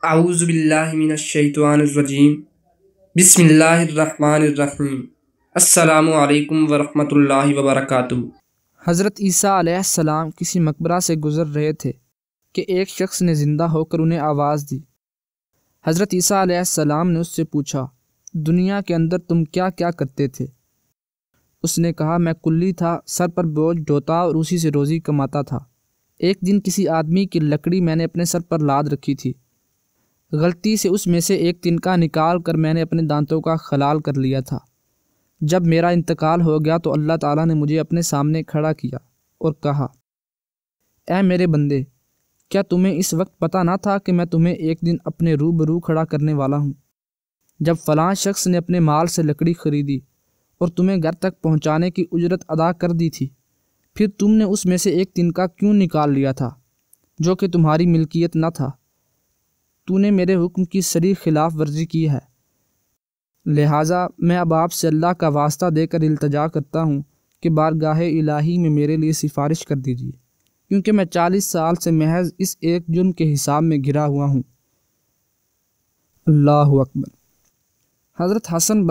اعوذ باللہ من الشیطان الرجیم بسم اللہ الرحمن الرحیم السلام علیکم ورحمۃ اللہ وبرکاتہ۔ حضرت عیسیٰ علیہ السلام کسی مقبرہ سے گزر رہے تھے کہ ایک شخص نے زندہ ہو کر انہیں آواز دی۔ حضرت عیسیٰ علیہ السلام نے اس سے پوچھا، دنیا کے اندر تم کیا کیا کرتے تھے؟ اس نے کہا، میں کلی تھا، سر پر بوجھ ڈھوتا اور اسی سے روزی کماتا تھا۔ ایک دن کسی آدمی کی لکڑی میں نے اپنے سر پر لاد رکھی تھی، غلطی سے اس میں سے ایک تنکا نکال کر میں نے اپنے دانتوں کا خلال کر لیا تھا۔ جب میرا انتقال ہو گیا تو اللہ تعالیٰ نے مجھے اپنے سامنے کھڑا کیا اور کہا، اے میرے بندے، کیا تمہیں اس وقت پتہ نہ تھا کہ میں تمہیں ایک دن اپنے روبرو کھڑا کرنے والا ہوں؟ جب فلاں شخص نے اپنے مال سے لکڑی خریدی اور تمہیں گھر تک پہنچانے کی اجرت ادا کر دی تھی، پھر تم نے اس میں سے ایک تنکا کیوں نکال لیا تھا جو کہ تمہاری ملکیت نہ تھا؟ تو نے میرے حکم کی صریح خلاف ورزی کی ہے، لہٰذا میں اب آپ سے اللہ کا واسطہ دے کر التجا کرتا ہوں کہ بارگاہ الہی میں میرے لیے سفارش کر دیجیے، کیونکہ میں 40 سال سے محض اس ایک جرم کے حساب میں گھرا ہوا ہوں۔ اللہ اکبر۔ حضرت حسن